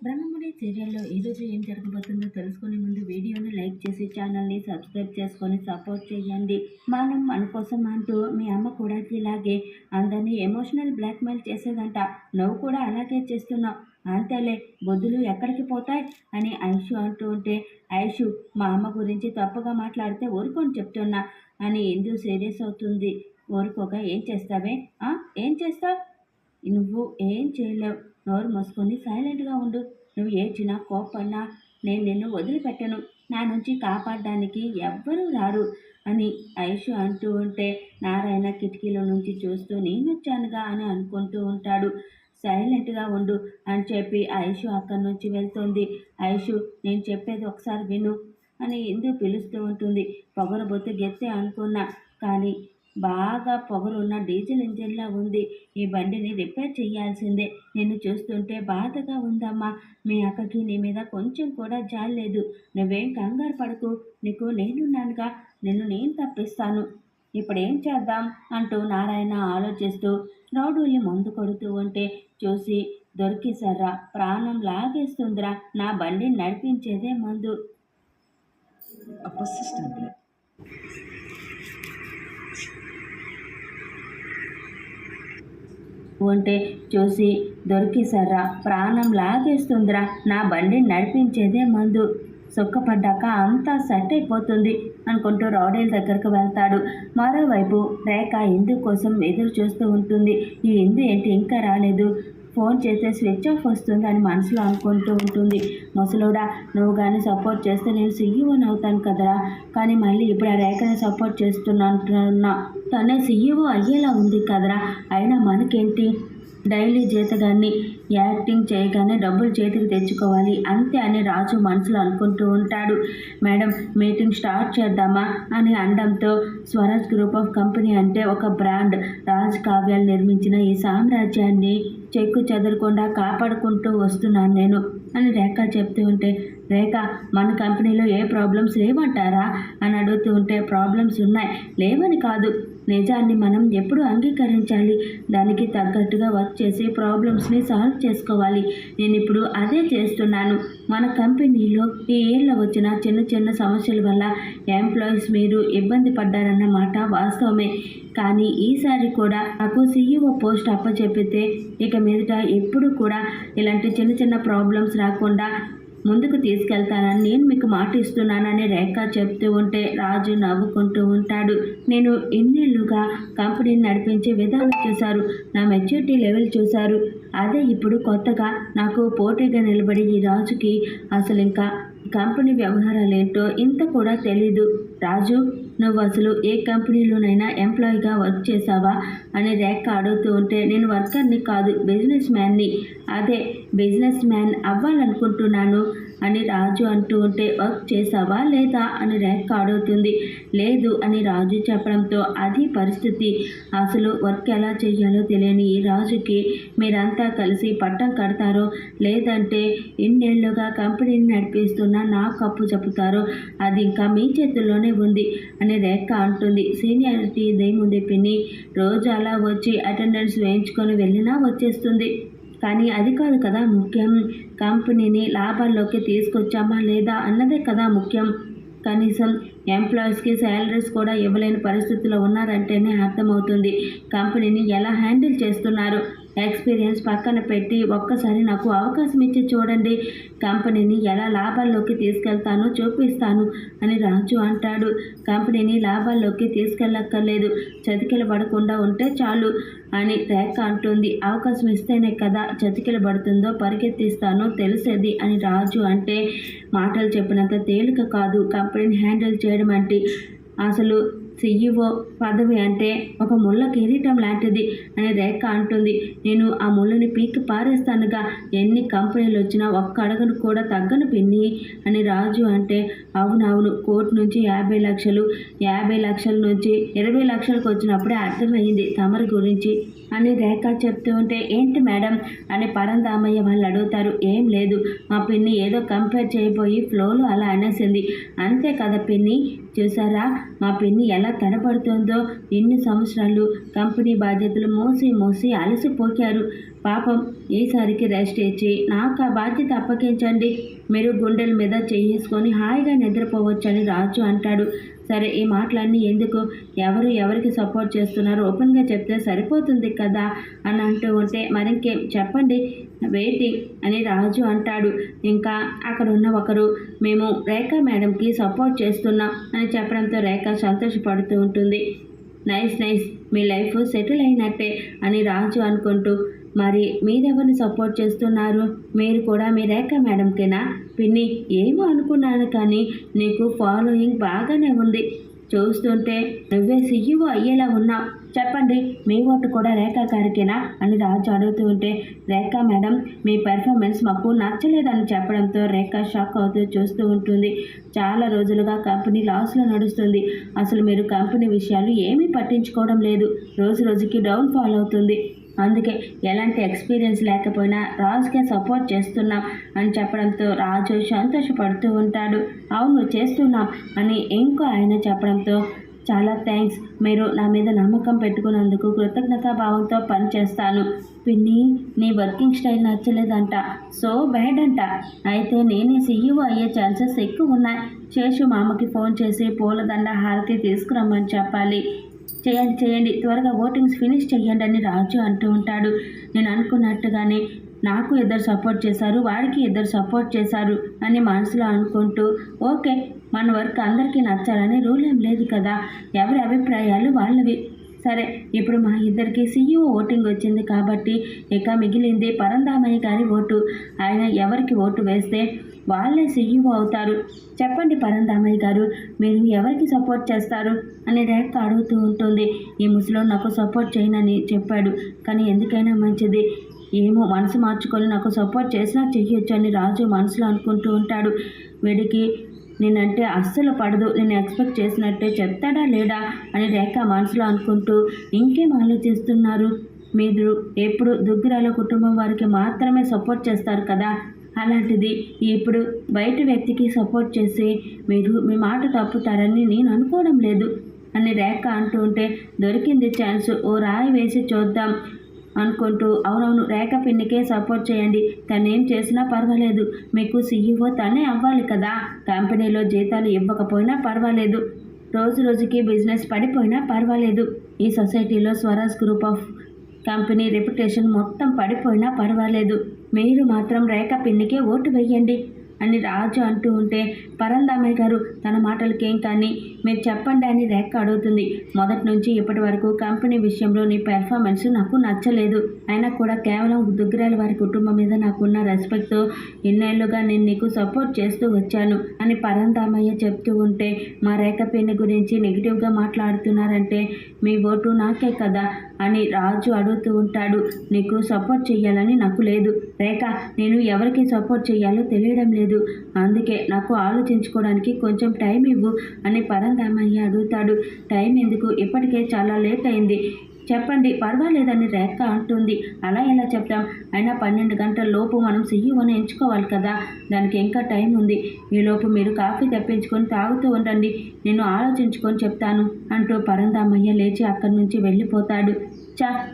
బ్రహ్మముడి సీరియల్లో ఈరోజు ఏం జరగబోతుందో తెలుసుకునే ముందు వీడియోని లైక్ చేసి ఛానల్ని సబ్స్క్రైబ్ చేసుకొని సపోర్ట్ చేయండి. మనం మన కోసం అంటూ మీ అమ్మ కూడా ఇలాగే అందరినీ ఎమోషనల్ బ్లాక్మెయిల్ చేసేదంట. నువ్వు కూడా అలాగే చేస్తున్నావు, అంతేలే బొద్దులు ఎక్కడికి పోతాయి అని ఐషు అంటూ ఉంటే, ఐషు మా అమ్మ గురించి తప్పుగా మాట్లాడితే ఊరుకొని చెప్తున్నా అని ఇందు సీరియస్ అవుతుంది. ఊరుకోక ఏం చేస్తావే? ఏం చేస్తావు? నువ్వు ఏం చేయలేవు, నోరు మూసుకొని సైలెంట్గా ఉండు. నువ్వు ఏడ్చినా కోపన్నా నేను నిన్ను వదిలిపెట్టను. నా నుంచి కాపాడడానికి ఎవ్వరూ రారు అని ఐషు అంటూ ఉంటే, నారాయణ కిటికీలో నుంచి చూస్తూ నేనొచ్చానుగా అని అనుకుంటూ ఉంటాడు. సైలెంట్గా ఉండు అని చెప్పి ఐషు అక్కడి నుంచి వెళ్తుంది. ఐషు నేను చెప్పేది ఒకసారి విను అని ఇందు పిలుస్తూ ఉంటుంది. పొగరబోతు గెత్తే అనుకున్నా, కానీ బాగా పొగరున్న డీజిల్ ఇంజిన్లా ఉంది. ఈ బండిని రిపేర్ చేయాల్సిందే. నిన్ను చూస్తుంటే బాధగా ఉందమ్మా. మీ అక్కకి నీ మీద కొంచెం కూడా జాలేదు. నువ్వేం కంగారు పడకు, నీకు నేనున్నానుగా, నిన్ను నేను తప్పిస్తాను. ఇప్పుడేం చేద్దాం అంటూ నారాయణ ఆలోచిస్తూ రౌడీల్ని మందు కొడుతూ ఉంటే చూసి, దొరికేసర్రా, ప్రాణం లాగేస్తుందిరా, నా బండిని నడిపించేదే మందు. ఉంటే చూసి, దొరికేసర్రా, ప్రాణం లాగేస్తుందిరా, నా బండిని నడిపించేదే మందు. సుఖపడ్డాక అంతా సెట్ అయిపోతుంది అనుకుంటూ రౌడీల దగ్గరకు వెళ్తాడు. మరోవైపు రేఖ ఇందు కోసం ఎదురు చూస్తూ ఉంటుంది. ఈ ఇందు ఏంటి ఇంకా రాలేదు, ఫోన్ చేస్తే స్విచ్ ఆఫ్ వస్తుంది అని మనసులో అనుకుంటూ ఉంటుంది. ముసలోడా, నువ్వు కానీ సపోర్ట్ చేస్తే నేను సీఈఓని అవుతాను కదరా, కానీ మళ్ళీ ఇప్పుడు ఆ రేఖని సపోర్ట్ చేస్తున్నా. తనే సీఈఓ అయ్యేలా ఉంది కదరా, అయినా మనకేంటి, డైలీ జీతగాన్ని యాక్టింగ్ చేయగానే డబ్బులు చేతికి తెచ్చుకోవాలి అంతే అని రాజు మనసులో అనుకుంటూ ఉంటాడు. మేడం, మీటింగ్ స్టార్ట్ చేద్దామా అని అనడంతో, స్వరాజ్ గ్రూప్ ఆఫ్ కంపెనీ అంటే ఒక బ్రాండ్. రాజ్ కావ్యాలు నిర్మించిన ఈ సామ్రాజ్యాన్ని చెక్కు చెదరకుండా కాపాడుకుంటూ వస్తున్నాను నేను అని రేఖ చెప్తూ ఉంటే, రేఖ మన కంపెనీలో ఏ ప్రాబ్లమ్స్ లేవంటారా అని అడుగుతూ ఉంటే, ప్రాబ్లమ్స్ ఉన్నాయి, లేవని కాదు, నిజాన్ని మనం ఎప్పుడు అంగీకరించాలి, దానికి తగ్గట్టుగా వర్క్ చేసి ప్రాబ్లమ్స్ని సాల్వ్ చేసుకోవాలి. నేను ఇప్పుడు అదే చేస్తున్నాను. మన కంపెనీలో ఈ ఏళ్ళ వచ్చిన చిన్న చిన్న సమస్యల వల్ల ఎంప్లాయీస్ మీరు ఇబ్బంది పడ్డారన్నమాట వాస్తవమే. కానీ ఈసారి కూడా నాకు సీఈఓ పోస్ట్ అప్పచెప్పితే ఇక మీదట ఎప్పుడు కూడా ఇలాంటి చిన్న చిన్న ప్రాబ్లమ్స్ రాకుండా ముందుకు తీసుకెళ్తానని నేను మీకు మాట ఇస్తున్నానని రేఖ చెప్తూ ఉంటే రాజు నవ్వుకుంటూ ఉంటాడు. నేను ఇన్నేళ్లుగా కంపెనీని నడిపించే విధానం చూశారు, నా మెచ్యూరిటీ లెవెల్ చూశారు. అదే ఇప్పుడు కొత్తగా నాకు పోటీగా నిలబడి ఈ రాజుకి అసలు ఇంకా కంపెనీ వ్యవహారాలేంటో ఇంత కూడా తెలీదు. రాజు, నువ్వు అసలు ఏ కంపెనీలోనైనా ఎంప్లాయీగా వర్క్ చేసావా అని రేఖ అడుగుతూ ఉంటే, నేను వర్కర్ని కాదు, బిజినెస్ మ్యాన్ని. అదే బిజినెస్ మ్యాన్ అవ్వాలనుకుంటున్నాను అని రాజు అంటూ ఉంటే, వర్క్ చేసావా లేదా అని రేఖ అడుగుతుంది. లేదు అని రాజు చెప్పడంతో, అది పరిస్థితి. అసలు వర్క్ ఎలా చేయాలో తెలియని ఈ రాజుకి మీరంతా కలిసి పట్టం కడతారో లేదంటే ఇన్నేళ్లుగా కంపెనీని నడిపిస్తున్న నాకు అప్పు చెబుతారో అది ఇంకా మీ చేతుల్లోనే ఉంది అని రేఖ అంటుంది. సీనియారిటీ ఇదేముంది పిన్ని, రోజు అలా వచ్చి అటెండెన్స్ వేయించుకొని వెళ్ళినా వచ్చేస్తుంది. కానీ అది కాదు కదా ముఖ్యం, కంపెనీని లాభాల్లోకి తీసుకొచ్చామా లేదా అన్నదే కదా ముఖ్యం. కనీసం ఎంప్లాయీస్కి శాలరీస్ కూడా ఇవ్వలేని పరిస్థితుల్లో ఉన్నారంటేనే అర్థమవుతుంది కంపెనీని ఎలా హ్యాండిల్ చేస్తున్నారు. ఎక్స్పీరియన్స్ పక్కన పెట్టి ఒక్కసారి నాకు అవకాశం ఇచ్చి చూడండి, కంపెనీని ఎలా లాభాల్లోకి తీసుకెళ్తానో చూపిస్తాను అని రాజు అంటాడు. కంపెనీని లాభాల్లోకి తీసుకెళ్ళక్కర్లేదు, చతికిల పడకుండా ఉంటే చాలు అని రేఖ అంటుంది. అవకాశం ఇస్తేనే కదా చతికిల పడుతుందో పరిగెత్తిస్తానో తెలిసేది అని రాజు అంటే, మాటలు చెప్పినంత తేలిక కాదు కంపెనీని హ్యాండిల్ చేయడం అంటే. అసలు సీఈఓ పదవి అంటే ఒక ముళ్ళ కిరీటం లాంటిది అని రేఖ అంటుంది. నేను ఆ ముళ్ళని పీకి పారేస్తానుగా, ఎన్ని కంపెనీలు వచ్చినా ఒక్క అడుగును కూడా తగ్గను పిన్ని అని రాజు అంటే, అవునవును, కోర్టు నుంచి 50 లక్షలు, 50 లక్షల నుంచి 20 లక్షలకు వచ్చినప్పుడే అర్థమైంది తమరి గురించి అని రేఖ చెప్తూ ఉంటే, ఏంటి మేడం అని పరందామయ్య వాళ్ళు అడుగుతారు. ఏం లేదు, మా పిన్ని ఏదో కంపేర్ చేయబోయి ఫ్లోలో అలా అనేసింది అంతే కదా పిన్ని. చూసారా మా పిన్ని ఎలా తడబడుతోందో, ఇన్ని సంవత్సరాలు కంపెనీ బాధ్యతలు మోసి మోసి అలసిపోయారు. పాపం ఈసారికి రెస్ట్ ఇచ్చి నాకు ఆ బాధ్యత అప్పగించండి, మీరు గుండెల మీద చేసుకొని హాయిగా నిద్రపోవచ్చని రాజు అంటాడు. సరే ఈ మాటలన్నీ ఎందుకు, ఎవరు ఎవరికి సపోర్ట్ చేస్తున్నారో ఓపెన్గా చెప్తే సరిపోతుంది కదా అని అంటూ ఉంటే మరింకేం చెప్పండి వెయిటింగ్ అని రాజు అంటాడు. ఇంకా అక్కడ ఉన్న ఒకరు మేము రేఖ మేడంకి సపోర్ట్ చేస్తున్నాం అని చెప్పడంతో రేఖ సంతోషపడుతూ ఉంటుంది. నైస్ నైస్, మీ లైఫ్ సెటిల్ అయినట్టే అని రాజు అనుకుంటూ, మరి మీరెవరిని సపోర్ట్ చేస్తున్నారు, మీరు కూడా మీ రేఖ మేడంకేనా? పిన్ని ఏమో అనుకున్నాను కానీ నీకు ఫాలోయింగ్ బాగానే ఉంది, చూస్తుంటే నువ్వే సీఈఓ అయ్యేలా ఉన్నావు, చెప్పండి మీ ఓటు కూడా రేఖా గారికేనా అని రాజు అడుగుతూ ఉంటే, రేఖా మేడం మీ పెర్ఫార్మెన్స్ మాకు నచ్చలేదని చెప్పడంతో రేఖ షాక్ అవుతూ చూస్తూ ఉంటుంది. చాలా రోజులుగా కంపెనీ లాస్లో నడుస్తుంది, అసలు మీరు కంపెనీ విషయాలు ఏమీ పట్టించుకోవడం లేదు, రోజు రోజుకి డౌన్ ఫాల్ అవుతుంది, అందుకే ఎలాంటి ఎక్స్పీరియన్స్ లేకపోయినా రాజుకే సపోర్ట్ చేస్తున్నాం అని చెప్పడంతో రాజు సంతోషపడుతూ ఉంటాడు. అవును చేస్తున్నాం అని ఇంకో ఆయన చెప్పడంతో చాలా థ్యాంక్స్, మీరు నా మీద నమ్మకం పెట్టుకున్నందుకు కృతజ్ఞతాభావంతో పనిచేస్తాను. పిన్ని నీ వర్కింగ్ స్టైల్ నచ్చలేదంట, సో బ్యాడ్ అంట, అయితే నేనే సీఈఓ అయ్యే ఛాన్సెస్ ఎక్కువ ఉన్నాయి, శేషు మామకి ఫోన్ చేసి పూలదండ హారతి తీసుకురమ్మని చెప్పాలి, చేయండి త్వరగా ఓటింగ్స్ ఫినిష్ చేయండి అని రాజు అంటూ ఉంటాడు. నేను అనుకున్నట్టుగానే నాకు ఇద్దరు సపోర్ట్ చేశారు, వాడికి ఇద్దరు సపోర్ట్ చేశారు అని మనసులో అనుకుంటూ, ఓకే మన వర్క్ అందరికీ నచ్చాలని రూల్ ఏం లేదు కదా, ఎవరి అభిప్రాయాలు వాళ్ళవి, సరే ఇప్పుడు మా ఇద్దరికి సీఈఓ ఓటింగ్ వచ్చింది కాబట్టి ఇక మిగిలింది పరంధామయ్య గారి ఓటు, ఆయన ఎవరికి ఓటు వేస్తే వాళ్ళే సీఈఓ అవుతారు, చెప్పండి పరంధామయ్య గారు మీరు ఎవరికి సపోర్ట్ చేస్తారు అని రేఖ అడుగుతూ ఉంటుంది. ఈ ముసలో నాకు సపోర్ట్ చేయనని చెప్పాడు, కానీ ఎందుకైనా మంచిది, ఏమో మనసు మార్చుకొని నాకు సపోర్ట్ చేసినా చెయ్యొచ్చు అని రాజు మనసులో అనుకుంటూ ఉంటాడు. వీడికి నేనంటే అస్సలు పడదు, నేను ఎక్స్పెక్ట్ చేసినట్టే చెప్తాడా లేడా అని రేఖ మనసులో అనుకుంటూ, ఇంకేం ఆలోచిస్తున్నారు, మీరు ఎప్పుడు దుగ్గిరాల కుటుంబం వారికి మాత్రమే సపోర్ట్ చేస్తారు కదా, అలాంటిది ఇప్పుడు బయట వ్యక్తికి సపోర్ట్ చేసి మీరు మీ మాట తప్పుతారని నేను అనుకోవడం లేదు అని రేఖ అంటూ ఉంటే, దొరికింది ఛాన్స్, ఓ రాయి వేసి చూద్దాం అనుకుంటూ, అవునవును రేఖ పిన్నికే సపోర్ట్ చేయండి, తనేం చేసినా పర్వాలేదు, మీకు సీఈఓ తనే అవ్వాలి కదా, కంపెనీలో జీతాలు ఇవ్వకపోయినా పర్వాలేదు, రోజు రోజుకి బిజినెస్ పడిపోయినా పర్వాలేదు, ఈ సొసైటీలో Swaraj group of company reputation మొత్తం పడిపోయినా పర్వాలేదు, మీరు మాత్రం రేఖ పిన్నికే ఓటు వేయండి అని రాజు అంటూ ఉంటే, పరంధామయ్య గారు తన మాటలకేం కానీ మీరు చెప్పండి అని రేఖ అడుగుతుంది. మొదటి నుంచి ఇప్పటి వరకు కంపెనీ విషయంలో నీ పెర్ఫార్మెన్స్ నాకు నచ్చలేదు, అయినా కూడా కేవలం దుగ్గిరాల వారి కుటుంబం మీద నాకున్న రెస్పెక్ట్తో ఇన్నేళ్లుగా నేను నీకు సపోర్ట్ చేస్తూ వచ్చాను అని పరంధామయ్య చెప్తూ ఉంటే, మా రేఖ పిన్ని గురించి నెగిటివ్గా మాట్లాడుతున్నారంటే మీ ఓటు నాకే కదా అని రాజు అడుగుతూ ఉంటాడు. నీకు సపోర్ట్ చేయాలని నాకు లేదు రేఖ, నేను ఎవరికి సపోర్ట్ చేయాలో తెలియడం లేదు, అందుకే నాకు ఆలోచించుకోవడానికి కొంచెం టైం ఇవ్వు అని పరంధామయ్య అడుగుతాడు. టైం ఎందుకు, ఇప్పటికే చాలా లేట్ అయింది, చెప్పండి పర్వాలేదని రేఖ అంటుంది. అలా ఎలా చెప్తాం, అయినా 12 గంటల లోపు మనం సీఈఓని ఎంచుకోవాలి కదా, దానికి ఇంకా టైం ఉంది, ఈలోపు మీరు కాఫీ తెప్పించుకొని తాగుతూ ఉండండి, నేను ఆలోచించుకొని చెప్తాను అంటూ పరంధామయ్య లేచి అక్కడి నుంచి వెళ్ళిపోతాడు.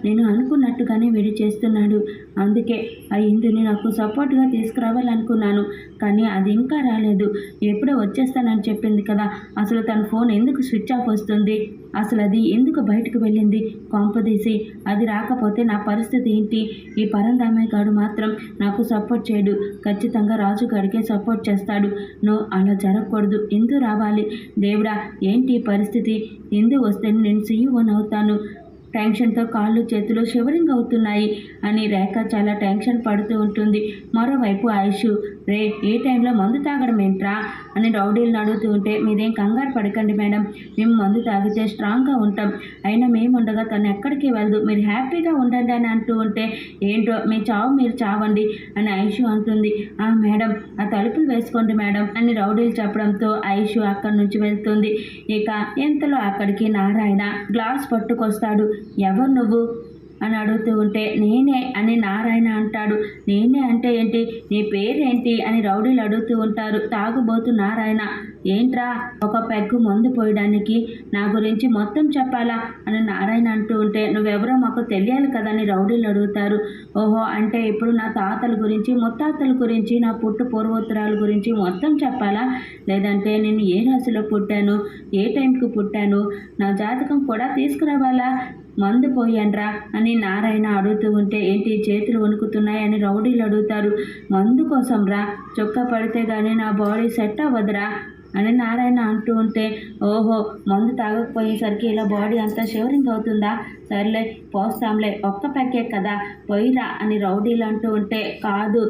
నేను అనుకున్నట్టుగానే వీడు చేస్తున్నాడు, అందుకే ఆ ఇందుని నాకు సపోర్ట్గా తీసుకురావాలనుకున్నాను, కానీ అది ఇంకా రాలేదు, ఎప్పుడో వచ్చేస్తానని చెప్పింది కదా, అసలు తన ఫోన్ ఎందుకు స్విచ్ ఆఫ్ వస్తుంది, అసలు అది ఎందుకు బయటకు వెళ్ళింది, కొంపదీసి అది రాకపోతే నా పరిస్థితి ఏంటి, ఈ పరంధామయ్య గారు మాత్రం నాకు సపోర్ట్ చేయడు, ఖచ్చితంగా రాజు గారికే సపోర్ట్ చేస్తాడు, నో అలా జరగకూడదు, ఎందు రావాలి, దేవుడా ఏంటి పరిస్థితి, ఎందు వస్తే నేను సీఈఓని అవుతాను, టెన్షన్తో కాళ్ళు చేతులు షివరింగ్ అవుతున్నాయి అని రేఖ చాలా టెన్షన్ పడుతూ ఉంటుంది. మరోవైపు ఐషు, రే ఏ టైంలో మందు తాగడం ఏంట్రా అని రౌడీలను అడుగుతూ ఉంటే, మీరేం కంగారు పడకండి మేడం, మేము మందు తాగితే స్ట్రాంగ్గా ఉంటాం, అయినా మేముండగా తను ఎక్కడికి వెళ్దు, మీరు హ్యాపీగా ఉండండి అని అంటూ ఉంటే, ఏంటో మీ చావు మీరు చావండి అని ఐషు అంటుంది. మేడం ఆ తలుపులు వేసుకోండి మేడం అని రౌడీలు చెప్పడంతో ఐషు అక్కడి నుంచి వెళ్తుంది. ఇక ఇంతలో అక్కడికి నారాయణ గ్లాస్ పట్టుకొస్తాడు. ఎవరు నువ్వు అని అడుగుతూ ఉంటే, నేనే అని నారాయణ అంటాడు. నేనే అంటే ఏంటి, నీ పేరేంటి అని రౌడీలు అడుగుతూ ఉంటారు. తాగుబోతు నారాయణ, ఏంట్రా ఒక పెగ్గు మందు పోయడానికి నా గురించి మొత్తం చెప్పాలా అని నారాయణ అంటూ ఉంటే, నువ్వెవరో మాకు తెలియాలి కదా అని రౌడీలు అడుగుతారు. ఓహో, అంటే ఇప్పుడు నా తాతల గురించి ముత్తాతల గురించి నా పుట్టు పూర్వోత్తరాల గురించి మొత్తం చెప్పాలా? లేదంటే నేను ఏ రాశిలో పుట్టాను, ఏ టైంకి పుట్టాను, నా జాతకం కూడా తీసుకురావాలా? మందు పోయండ్రా అని నారాయణ అడుగుతూ ఉంటే, ఏంటి చేతులు వణుకుతున్నాయని రౌడీలు అడుగుతారు. మందు కోసం రా, చొక్కా పడితే కానీ నా బాడీ సెట్ అవ్వదురా అని నారాయణ అంటూ ఉంటే, ఓహో, మందు తాగకపోయేసరికి ఇలా బాడీ అంతా షివరింగ్ అవుతుందా? సర్లే పోస్తాంలే, ఒక్క పెగ్గే కదా, పొయ్యిరా అని రౌడీలు అంటూ ఉంటే, కాదు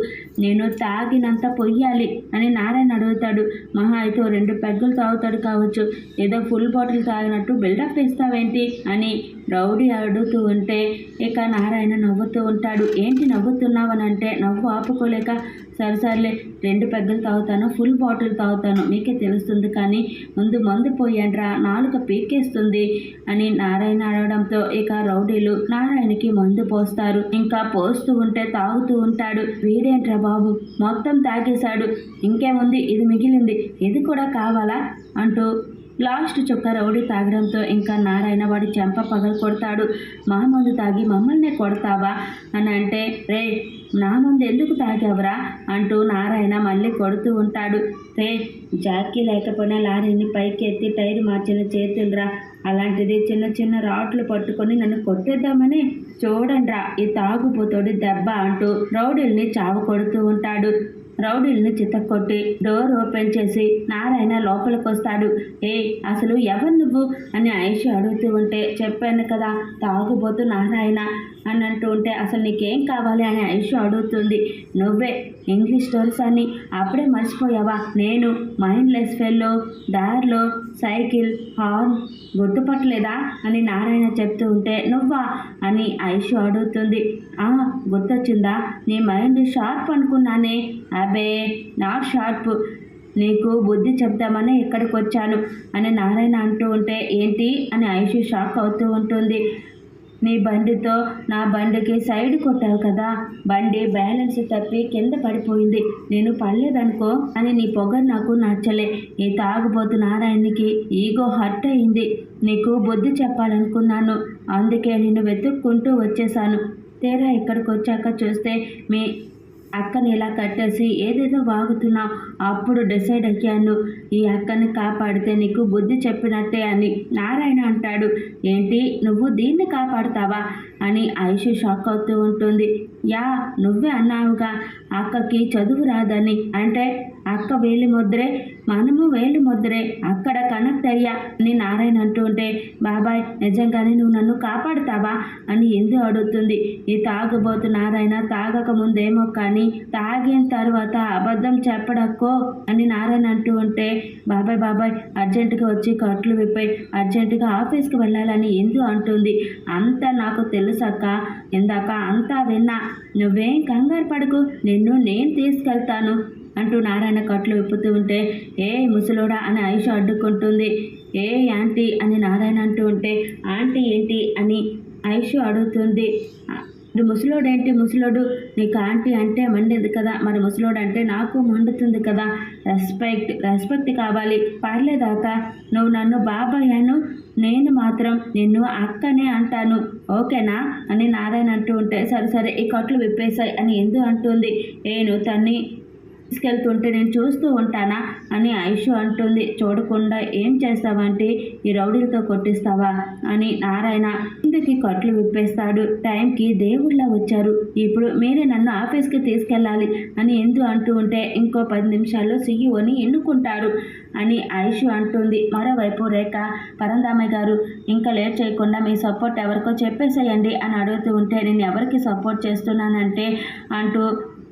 నేను తాగినంత పొయ్యాలి అని నారాయణ అడుగుతాడు. మహా అయితే 2 పెగ్గులు తాగుతాడు కావచ్చు, ఏదో ఫుల్ బాటిల్ తాగినట్టు బిల్డప్ ఇస్తావేంటి అని రౌడీ అడుగుతూ ఉంటే, ఇక నారాయణ నవ్వుతూ ఉంటాడు. ఏంటి నవ్వుతున్నావనంటే, నవ్వు ఆపుకోలేక, సరేలే 2 పెగ్గులు తాగుతాను, ఫుల్ బాటిల్ తాగుతాను, మీకే తెలుస్తుంది, కానీ ముందు మందు పోయండ్రా, నాలుక పీకేస్తుంది అని నారాయణ అడగడంతో ఇక రౌడీలు నారాయణకి మందు పోస్తారు. ఇంకా పోస్తూ ఉంటే తాగుతూ ఉంటాడు. వీడేంట్రా బాబు మొత్తం తాగేశాడు, ఇంకేముంది ఇది మిగిలింది, ఇది కూడా కావాలా అంటూ లాస్ట్ చుక్క రౌడీ తాగడంతో ఇంకా నారాయణ వాడి చెంప పగలు కొడతాడు. మా మందు తాగి మమ్మల్ని కొడతావా అని అంటే, రే నా ముందు ఎందుకు తాగావురా అంటూ నారాయణ మళ్ళీ కొడుతూ ఉంటాడు. రే జాకీ లేకపోయినా లారీని పైకి ఎత్తి టైర్ మార్చిన చేతులురా, అలాంటిది చిన్న చిన్న రాట్లు పట్టుకొని నన్ను కొట్టేద్దామని చూడండిరా ఈ తాగుపోతోడి దెబ్బ అంటూ రౌడీల్ని చావు కొడుతూ ఉంటాడు. రౌడీల్ని చితక్కొట్టి డోర్ ఓపెన్ చేసి నారాయణ లోపలికి వస్తాడు. ఏ అసలు ఎవరు నువ్వు అని ఐషు అడుగుతూ ఉంటే, చెప్పాను కదా తాగుబోతు నారాయణ అని అంటూ ఉంటే, అసలు నీకేం కావాలి అని ఐషు అడుగుతుంది. నువ్వే ఇంగ్లీష్ స్టోరీస్ అని అప్పుడే మర్చిపోయావా? నేను మైండ్లెస్ ఫెల్లో, దారిలో సైకిల్ హార్న్ గుర్తుపట్టలేదా అని నారాయణ చెప్తూ ఉంటే, నువ్వా అని ఐషు అడుగుతుంది. గుర్తొచ్చిందా? నీ మైండ్ షార్ప్ అనుకున్నానే. అబే నాట్ షార్ప్, నీకు బుద్ధి చెప్తామని ఇక్కడికి వచ్చాను అని నారాయణ అంటూ ఉంటే, ఏంటి అని ఐషు షాక్ అవుతూ ఉంటుంది. నీ బండితో నా బండికి సైడ్ కొట్టావు కదా, బండి బ్యాలెన్స్ తప్పి కింద పడిపోయింది, నేను పడలేదనుకో అని నీ పొగరు నాకు నచ్చలే. ఈ తాగుబోతు నారాయణకి ఈగో హర్ట్ అయింది, నీకు బుద్ధి చెప్పాలనుకున్నాను, అందుకే నిన్ను వెతుక్కుంటూ వచ్చేసాను. తీరా ఇక్కడికి వచ్చాక చూస్తే మీ అక్కని ఇలా కట్టేసి ఏదేదో వాగుతున్నావు. అప్పుడు డిసైడ్ అయ్యాను, ఈ అక్కని కాపాడితే నీకు బుద్ధి చెప్పినట్టే అని నారాయణ అంటాడు. ఏంటి నువ్వు దీన్ని కాపాడుతావా అని ఐషు షాక్ అవుతూ ఉంటుంది. యా నువ్వే అన్నావుగా అక్కకి చదువు రాదని, అంటే అక్క వేలి ముద్రే మనము వేలి ముద్రే, అక్కడ కనెక్ట్ అయ్యా అని నారాయణ అంటూ ఉంటే, బాబాయ్ నిజంగానే నువ్వు నన్ను కాపాడుతావా అని ఎందు అడుగుతుంది. ఈ తాగుబోతు నారాయణ తాగక ముందేమో కానీ తాగిన తర్వాత అబద్ధం చెప్పడక్కో అని నారాయణ అంటూ ఉంటే, బాబాయ్ అర్జెంటుగా వచ్చి కట్లు విప్పాయి, అర్జెంటుగా ఆఫీస్కి వెళ్ళాలని ఎందు అంటుంది. అంతా నాకు తెలుసక్క, ఇందాక అంతా విన్నా, నువ్వేం కంగారు పడకు, నేను తీసుకెళ్తాను అంటూ నారాయణ కట్లు విప్పుతూ ఉంటే, ఏ ముసలోడా అని ఐషు అడ్డుకుంటుంది. ఏ యాంటీ అని నారాయణ అంటూ ఉంటే, ఆంటీ ఏంటి అని ఐషు అడుగుతుంది. ముసలోడేంటి ముసలోడు, నీకు ఆంటీ అంటే మండింది కదా, మరి ముసలోడు అంటే నాకు మండుతుంది కదా, రెస్పెక్ట్ కావాలి. పర్లేదాక నువ్వు నన్ను బాబాయ్ అను, నేను మాత్రం నిన్ను అక్కనే అంటాను, ఓకేనా అని నారాయణ అంటూ ఉంటే, సరే ఈ కట్లు విప్పేశాయి అని ఎందు అంటుంది. నువ్వు తన్ని తీసుకెళ్తుంటే నేను చూస్తూ ఉంటానా అని ఐషు అంటుంది. చూడకుండా ఏం చేస్తావంటే ఈ రౌడీలతో కొట్టిస్తావా అని నారాయణ ఇందుకి కట్లు విప్పేస్తాడు. టైంకి దేవుళ్ళ వచ్చారు, ఇప్పుడు మీరే నన్ను ఆఫీస్కి తీసుకెళ్ళాలి అని ఎందు అంటూ ఉంటే, ఇంకో 10 నిమిషాల్లో సీఈఓని ఎన్నుకుంటారు అని ఐషు అంటుంది. మరోవైపు రేఖ, పరంధామయ్య గారు ఇంకా లేట్ చేయకుండా మీ సపోర్ట్ ఎవరికో చెప్పేసేయండి అని అడుగుతూ ఉంటే, నేను ఎవరికి సపోర్ట్ చేస్తున్నానంటే అంటూ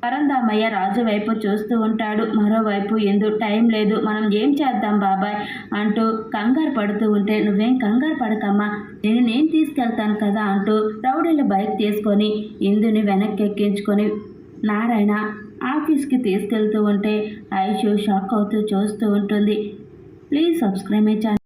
పరంధామయ్య రాజు వైపు చూస్తూ ఉంటాడు. మరోవైపు ఎందు టైం లేదు, మనం ఏం చేద్దాం బాబాయ్ అంటూ కంగారు పడుతూ ఉంటే, నువ్వేం కంగారు పడకమ్మా, నేను తీసుకెళ్తాను కదా అంటూ రౌడీల బైక్ తీసుకొని ఇందుని వెనక్కి ఎక్కించుకొని నారాయణ ఆఫీస్కి తీసుకెళ్తూ ఉంటే ఐషు షాక్ అవుతూ చూస్తూ ఉంటుంది. Please subscribe my channel.